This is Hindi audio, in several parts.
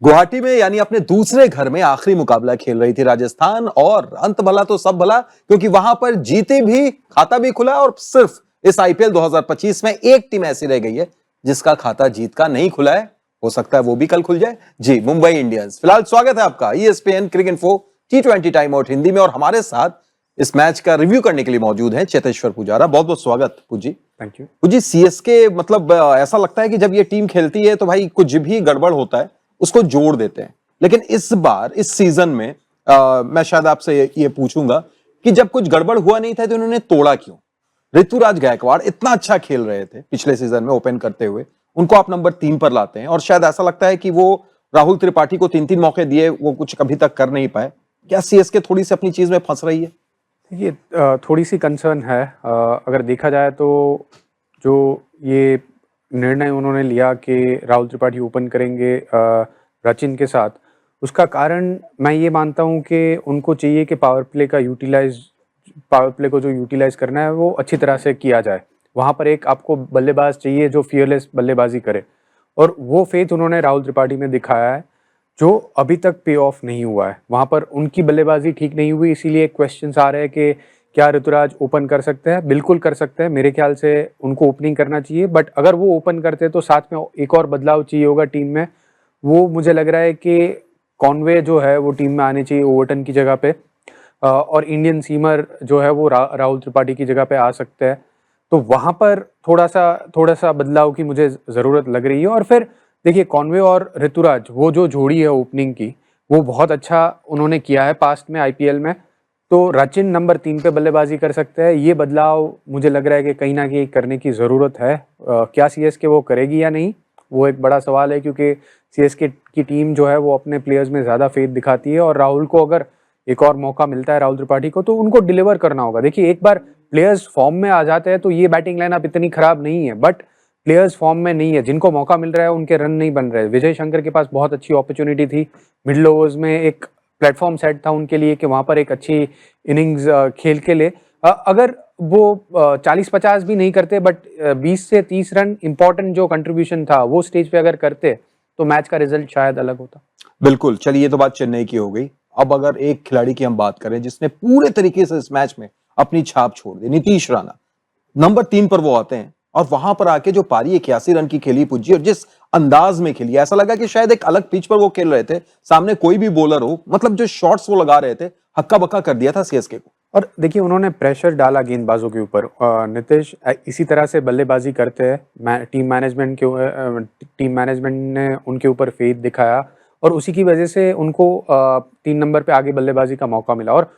गुवाहाटी में यानी अपने दूसरे घर में आखिरी मुकाबला खेल रही थी राजस्थान, और अंत भला तो सब भला, क्योंकि वहां पर जीती भी, खाता भी खुला। और सिर्फ इस आईपीएल 2025 में एक टीम ऐसी रह गई है जिसका खाता जीत का नहीं खुला है। हो सकता है वो भी कल खुल जाए। जी, मुंबई इंडियंस। फिलहाल स्वागत है आपका ESPN cricket info T20 time out Hindi में, और हमारे साथ इस मैच का रिव्यू करने के लिए मौजूद हैं चेतेश्वर पुजारा। बहुत बहुत स्वागत पूजी। थैंक यू पूजी, सीएसके मतलब ऐसा लगता है कि जब ये टीम खेलती है तो भाई कुछ भी गड़बड़ होता है उसको जोड़ देते हैं, लेकिन इस बार इस सीजन में मैं शायद आपसे ये पूछूंगा कि जब कुछ गड़बड़ हुआ नहीं था तो उन्होंने तोड़ा क्यों? ऋतुराज गायकवाड़ इतना अच्छा खेल रहे थे पिछले सीजन में ओपन करते हुए, उनको आप नंबर 3 पर लाते हैं, और शायद ऐसा लगता है कि वो राहुल त्रिपाठी को 3-3 मौके दिए, वो कुछ कभी तक कर नहीं पाए। क्या सीएसके थोड़ी सी अपनी चीज में फंस रही है? ये थोड़ी सी कंसर्न है। अगर देखा जाए तो जो ये निर्णय उन्होंने लिया कि राहुल त्रिपाठी ओपन करेंगे रचिन के साथ, उसका कारण मैं ये मानता हूँ कि उनको चाहिए कि पावर प्ले को जो यूटिलाइज करना है वो अच्छी तरह से किया जाए। वहाँ पर एक आपको बल्लेबाज चाहिए जो फियरलेस बल्लेबाजी करे, और वो फेथ उन्होंने राहुल त्रिपाठी में दिखाया है जो अभी तक पे ऑफ नहीं हुआ है। वहाँ पर उनकी बल्लेबाजी ठीक नहीं हुई, इसीलिए क्वेश्चंस आ रहे हैं कि क्या ऋतुराज ओपन कर सकते हैं। बिल्कुल कर सकते हैं, मेरे ख्याल से उनको ओपनिंग करना चाहिए, बट अगर वो ओपन करते तो साथ में एक और बदलाव चाहिए होगा टीम में। वो मुझे लग रहा है कि कॉनवे जो है वो टीम में आने चाहिए ओवर्टन की जगह पे, और इंडियन सीमर जो है वो राहुल त्रिपाठी की जगह पे आ सकते हैं। तो वहाँ पर थोड़ा सा बदलाव की मुझे ज़रूरत लग रही है। और फिर देखिए, कॉनवे और ऋतुराज वो जो जोड़ी है ओपनिंग की, वो बहुत अच्छा उन्होंने किया है पास्ट में आईपीएल में। तो रचिन नंबर 3 पे बल्लेबाजी कर सकते हैं। ये बदलाव मुझे लग रहा है कि कहीं ना कहीं करने की ज़रूरत है। क्या सीएसके वो करेगी या नहीं, वो एक बड़ा सवाल है, क्योंकि सीएसके की टीम जो है वो अपने प्लेयर्स में ज़्यादा फेथ दिखाती है, और राहुल को अगर एक और मौका मिलता है, राहुल त्रिपाठी को, तो उनको डिलीवर करना होगा। देखिए, एक बार प्लेयर्स फॉर्म में आ जाते हैं तो ये बैटिंग लाइनअप इतनी खराब नहीं है, बट प्लेयर्स फॉर्म में नहीं है, जिनको मौका मिल रहा है उनके रन नहीं बन रहे। विजय शंकर के पास बहुत अच्छी अपॉर्चुनिटी थी, मिडिल ओवर्स में एक प्लेटफॉर्म सेट था उनके लिए कि वहां पर एक अच्छी इनिंग्स खेल के ले, अगर वो 40-50 भी नहीं करते, बट 20 से 30 रन इंपॉर्टेंट जो कंट्रीब्यूशन था वो स्टेज पे अगर करते तो मैच का रिजल्ट शायद अलग होता। बिल्कुल। चलिए, ये तो बात चेन्नई की हो गई। अब अगर एक खिलाड़ी की हम बात करें जिसने पूरे तरीके से इस मैच में अपनी छाप छोड़ दी, नीतीश राणा। नंबर 3 पर वो आते हैं, और वहां पर आके जो पारी 81 रन की खेली पुज्जी, और जिस अंदाज में खेली, ऐसा लगा कि शायद एक अलग पिच पर वो खेल रहे थे, सामने कोई भी बॉलर हो, मतलब जो शॉट्स वो लगा रहे थे, हक्का बक्का कर दिया था सीएसके को। और देखिए, उन्होंने प्रेशर डाला गेंदबाजों के ऊपर। नीतीश इसी तरह से बल्लेबाजी करते हैं। टीम मैनेजमेंट ने उनके ऊपर फेथ दिखाया, और उसी की वजह से उनको 3 नंबर पे आगे बल्लेबाजी का मौका मिला। और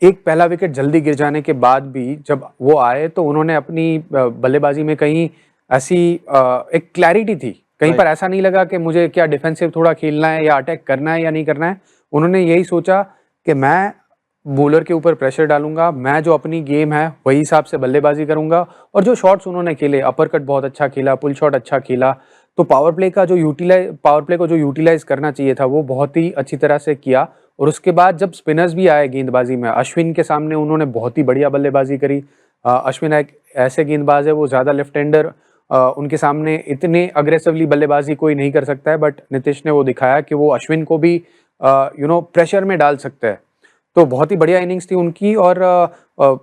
एक पहला विकेट जल्दी गिर जाने के बाद भी जब वो आए तो उन्होंने अपनी बल्लेबाजी में कहीं ऐसी एक क्लैरिटी थी, कहीं पर ऐसा नहीं लगा कि मुझे क्या डिफेंसिव थोड़ा खेलना है या अटैक करना है या नहीं करना है। उन्होंने यही सोचा कि मैं बॉलर के ऊपर प्रेशर डालूंगा, मैं जो अपनी गेम है वही हिसाब से बल्लेबाजी करूंगा। और जो शॉट्स उन्होंने खेले, अपर कट बहुत अच्छा खेला, पुल शॉट अच्छा खेला, तो पावर प्ले को जो यूटिलाइज करना चाहिए था वो बहुत ही अच्छी तरह से किया। और उसके बाद जब स्पिनर्स भी आए गेंदबाजी में, अश्विन के सामने उन्होंने बहुत ही बढ़िया बल्लेबाजी करी। अश्विन एक ऐसे गेंदबाज है, वो ज़्यादा लेफ्ट हैंडर, उनके सामने इतने अग्रेसिवली बल्लेबाजी कोई नहीं कर सकता है, बट नीतीश ने वो दिखाया कि वो अश्विन को भी प्रेशर में डाल सकते हैं। तो बहुत ही बढ़िया इनिंग्स थी उनकी। और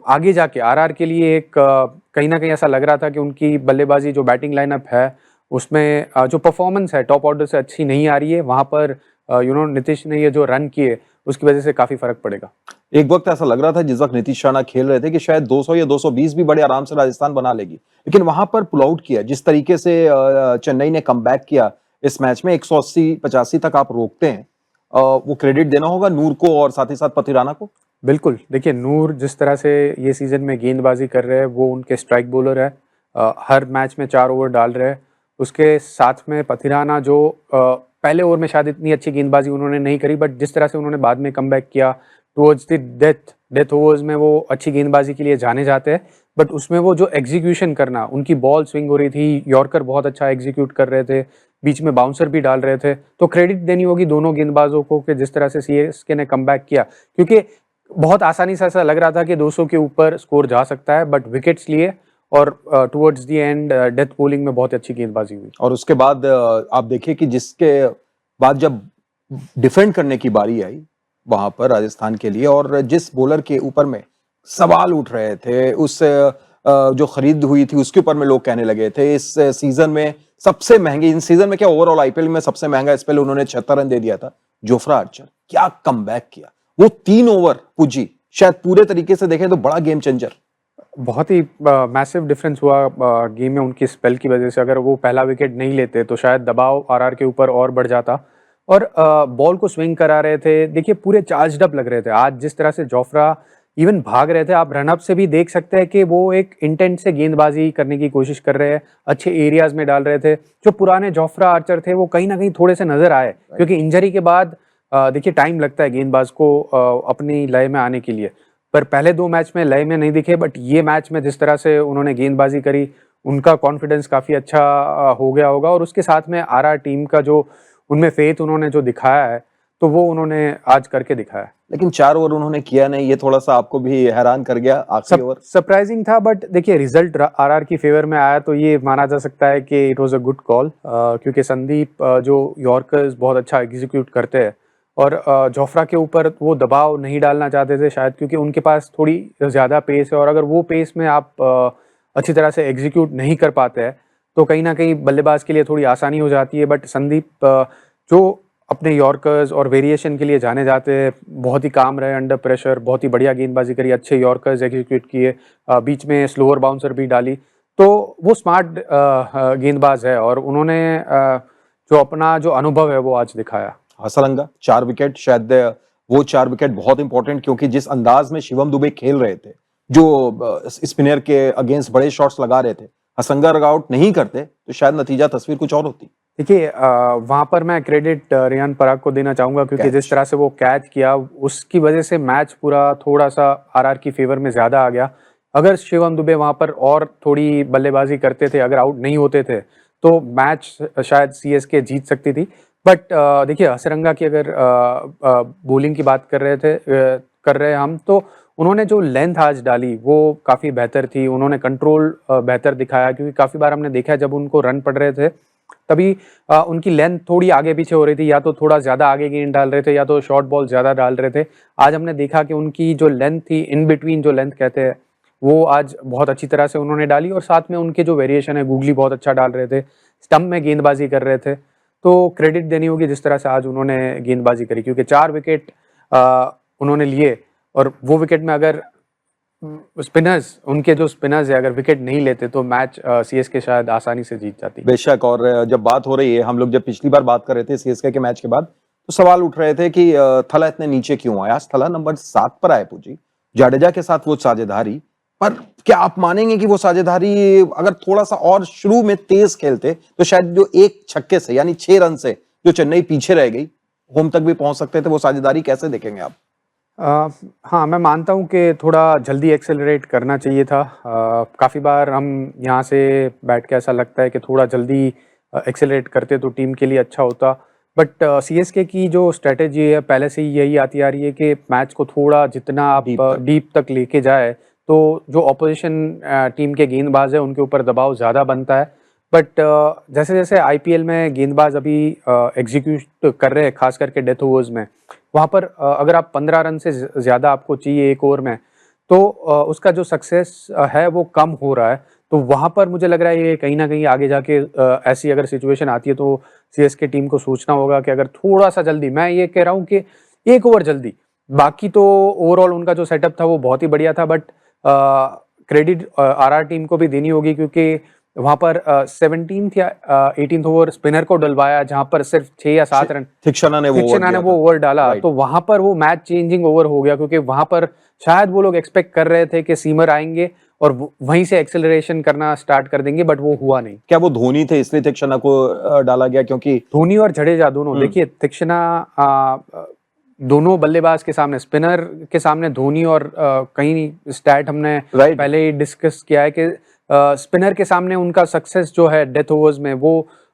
आगे जाके आरआर के लिए एक कहीं ना कहीं ऐसा लग रहा था कि उनकी बल्लेबाजी जो बैटिंग लाइनअप है उसमें जो परफॉर्मेंस है टॉप ऑर्डर से अच्छी नहीं आ रही है। वहां पर नीतीश ने ये जो रन किए उसकी वजह से काफी फर्क पड़ेगा। एक वक्त ऐसा लग रहा था जिस वक्त नीतीश राणा खेल रहे थे कि शायद 200 या 220 भी बड़े आराम से राजस्थान बना लेगी, लेकिन वहां पर पुल आउट किया। जिस तरीके से चेन्नई ने कमबैक किया इस मैच में, 180-85 तक आप रोकते हैं, वो क्रेडिट देना होगा नूर को और साथ ही साथ पति राणा को। बिल्कुल। देखिए, नूर जिस तरह से ये सीजन में गेंदबाजी कर रहे हैं, वो उनके स्ट्राइक बॉलर है, हर मैच में 4 ओवर डाल रहे हैं। उसके साथ में पथिराना जो पहले ओवर में शायद इतनी अच्छी गेंदबाजी उन्होंने नहीं करी, बट जिस तरह से उन्होंने बाद में कमबैक किया टुवर्ड्स द डेथ ओवर्स में, वो अच्छी गेंदबाजी के लिए जाने जाते हैं। बट उसमें वो जो एग्जीक्यूशन करना, उनकी बॉल स्विंग हो रही थी, यॉर्कर बहुत अच्छा एग्जीक्यूट कर रहे थे, बीच में बाउंसर भी डाल रहे थे, तो क्रेडिट देनी होगी दोनों गेंदबाजों को कि जिस तरह से सीएसके ने कमबैक किया। क्योंकि बहुत आसानी से ऐसा लग रहा था कि 200 के ऊपर स्कोर जा सकता है, बट विकेट्स लिए और towards the end death bowling में बहुत अच्छी गेंदबाजी हुई। और उसके बाद आप देखिए कि जिसके बाद जब डिफेंड करने की बारी आई वहां पर राजस्थान के लिए, और जिस बॉलर के ऊपर में सवाल उठ रहे थे, उस जो खरीद हुई थी उसके ऊपर में लोग कहने लगे थे इस सीजन में सबसे महंगी, इन सीजन में क्या ओवरऑल आईपीएल में सबसे महंगा स्पेल उन्होंने 76 रन दे दिया था, जोफ्रा आर्चर। क्या कमबैक किया, वो 3 ओवर पुजी, शायद पूरे तरीके से देखें तो बड़ा गेम चेंजर। बहुत ही मैसिव डिफरेंस हुआ गेम में उनकी स्पेल की वजह से। अगर वो पहला विकेट नहीं लेते तो शायद दबाव आरआर के ऊपर और बढ़ जाता, और बॉल को स्विंग करा रहे थे। देखिए पूरे चार्ज्ड अप लग रहे थे आज, जिस तरह से जोफ्रा इवन भाग रहे थे, आप रनअप से भी देख सकते हैं कि वो एक इंटेंट से गेंदबाजी करने की कोशिश कर रहे हैं, अच्छे एरियाज में डाल रहे थे। जो पुराने जोफ्रा आर्चर थे वो कहीं ना कहीं थोड़े से नजर आए, क्योंकि इंजरी के बाद देखिए टाइम लगता है गेंदबाज को अपनी लय में आने के लिए। पर पहले 2 मैच में लय में नहीं दिखे, बट ये मैच में जिस तरह से उन्होंने गेंदबाजी करी, उनका कॉन्फिडेंस काफ़ी अच्छा हो गया होगा। और उसके साथ में आरआर टीम का जो उनमें फेथ उन्होंने जो दिखाया है, तो वो उन्होंने आज करके दिखाया। लेकिन 4 ओवर उन्होंने किया नहीं, ये थोड़ा सा आपको भी हैरान कर गया आखिरी ओवर? सरप्राइजिंग था, बट देखिए रिजल्ट आरआर की फेवर में आया तो ये माना जा सकता है कि it was a good call, क्योंकि संदीप जो यॉर्कर्स बहुत अच्छा एग्जीक्यूट करते हैं, और जोफ्रा के ऊपर वो दबाव नहीं डालना चाहते थे शायद, क्योंकि उनके पास थोड़ी ज़्यादा पेस है, और अगर वो पेस में आप अच्छी तरह से एग्जीक्यूट नहीं कर पाते हैं तो कहीं ना कहीं बल्लेबाज के लिए थोड़ी आसानी हो जाती है। बट संदीप जो अपने यॉर्कर्स और वेरिएशन के लिए जाने जाते हैं, बहुत ही काम रहे अंडर प्रेशर, बहुत ही बढ़िया गेंदबाजी करी, अच्छे यॉर्कर्स एग्जीक्यूट किए, बीच में स्लोअर बाउंसर भी डाली, तो वो स्मार्ट गेंदबाज है, और उन्होंने जो अपना जो अनुभव है वो आज दिखाया। हसरंगा 4 विकेट, शायद वो 4 विकेट बहुत इंपॉर्टेंट, क्योंकि जिस अंदाज में शिवम दुबे खेल रहे थे, जो स्पिनर के अगेंस्ट बड़े शॉट्स लगा रहे थे, हसरंगा अगर आउट नहीं करते तो शायद नतीजा तस्वीर कुछ और होती। देखिए वहां पर मैं क्रेडिट रियान पराग को देना चाहूंगा, क्योंकि जिस तरह से वो कैच किया उसकी वजह से मैच पूरा थोड़ा सा आरआर की फेवर में ज्यादा आ गया। अगर शिवम दुबे वहां पर और थोड़ी बल्लेबाजी करते थे, अगर आउट नहीं होते थे, तो मैच शायद सीएसके जीत सकती थी। बट देखिए हसरंगा की अगर बॉलिंग की बात कर रहे हैं हम, तो उन्होंने जो लेंथ आज डाली वो काफ़ी बेहतर थी। उन्होंने कंट्रोल बेहतर दिखाया, क्योंकि काफ़ी बार हमने देखा है जब उनको रन पड़ रहे थे तभी उनकी लेंथ थोड़ी आगे पीछे हो रही थी, या तो थोड़ा ज़्यादा आगे गेंद डाल रहे थे या तो शॉर्ट बॉल ज़्यादा डाल रहे थे। आज हमने देखा कि उनकी जो लेंथ थी, इन बिटवीन जो लेंथ कहते हैं, वो आज बहुत अच्छी तरह से उन्होंने डाली, और साथ में उनके जो वेरिएशन है, गूगली बहुत अच्छा डाल रहे थे, स्टंप में गेंदबाजी कर रहे थे, तो क्रेडिट देनी होगी जिस तरह से आज उन्होंने गेंदबाजी करी, क्योंकि 4 विकेट उन्होंने लिए, और वो विकेट में अगर स्पिनर्स, उनके जो स्पिनर्स है, अगर विकेट नहीं लेते तो मैच सीएसके शायद आसानी से जीत जाती। बेशक, और जब बात हो रही है, हम लोग जब पिछली बार बात कर रहे थे सीएसके के मैच के बाद, तो सवाल उठ रहे थे कि थला इतने नीचे क्यों आया। आज थला नंबर 7 पर आए पूजी, जाडेजा के साथ वो साझेदारी, पर क्या आप मानेंगे कि वो साझेदारी अगर थोड़ा सा और शुरू में तेज खेलते तो शायद जो एक छक्के से, यानी 6 रन से जो चेन्नई पीछे रह गई, होम तक भी पहुंच सकते थे। वो साझेदारी कैसे देखेंगे आप? हाँ, मैं मानता हूँ कि थोड़ा जल्दी एक्सेलरेट करना चाहिए था। काफ़ी बार हम यहाँ से बैठ के ऐसा लगता है कि थोड़ा जल्दी एक्सेलरेट करते तो टीम के लिए अच्छा होता, बट सीएसके की जो स्ट्रेटेजी है पहले से ही यही आती आ रही है कि मैच को थोड़ा जितना आप डीप तक लेके जाए, तो जो ऑपोजिशन टीम के गेंदबाज है उनके ऊपर दबाव ज़्यादा बनता है। बट जैसे जैसे आईपीएल में गेंदबाज अभी एग्जीक्यूट कर रहे हैं, खास करके डेथ ओवर्स में, वहाँ पर अगर आप 15 रन से ज़्यादा आपको चाहिए एक ओवर में, तो उसका जो सक्सेस है वो कम हो रहा है। तो वहाँ पर मुझे लग रहा है ये कहीं ना कहीं आगे जाके ऐसी अगर सिचुएशन आती है तो सीएसके टीम को सोचना होगा कि अगर थोड़ा सा जल्दी, मैं ये कह रहा हूँ कि 1 ओवर जल्दी, बाकी तो ओवरऑल उनका जो सेटअप था वो बहुत ही बढ़िया था। बट क्रेडिट आरआर टीम को भी देनी होगी, क्योंकि वहां पर 17th या 18th ओवर स्पिनर को डलवाया, जहां पर सिर्फ 6 या 7 रन थिक्शना ने वो ओवर डाला, तो वहां पर वो मैच चेंजिंग ओवर हो गया, क्योंकि वहां पर शायद वो लोग एक्सपेक्ट कर रहे थे कि सीमर आएंगे और वहीं से एक्सेलरेशन करना स्टार्ट कर देंगे, बट वो हुआ नहीं। क्या वो धोनी थे इसलिए थिक्शना को डाला गया? क्योंकि धोनी और जडेजा दोनों, देखिए थिक्शना दोनों बल्लेबाज के सामने, स्पिनर के सामने धोनी, और कहीं स्टैट हमने पहले ही डिस्कस किया है कि स्पिनर के सामने उनका सक्सेस जो है डेथ ओवर्स में वो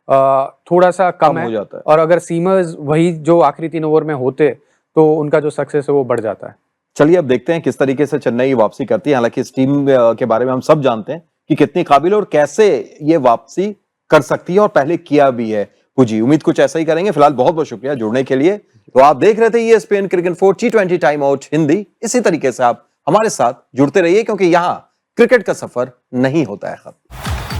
थोड़ा सा कम है, हो जाता है, और अगर सीमर्स वही जो आखिरी 3 ओवर में होते तो उनका जो सक्सेस है वो बढ़ जाता है। चलिए अब देखते हैं किस तरीके से चेन्नई वापसी करती है। हालांकि इस टीम के बारे में हम सब जानते हैं कि कितनी काबिल और कैसे ये वापसी कर सकती है, और पहले किया भी है। जी उम्मीद कुछ ऐसा ही करेंगे। फिलहाल बहुत बहुत शुक्रिया जुड़ने के लिए। तो आप देख रहे थे ESPN cricket 4 T20 time out Hindi. इसी तरीके से आप हमारे साथ जुड़ते रहिए क्योंकि यहां क्रिकेट का सफर नहीं होता है खत्म।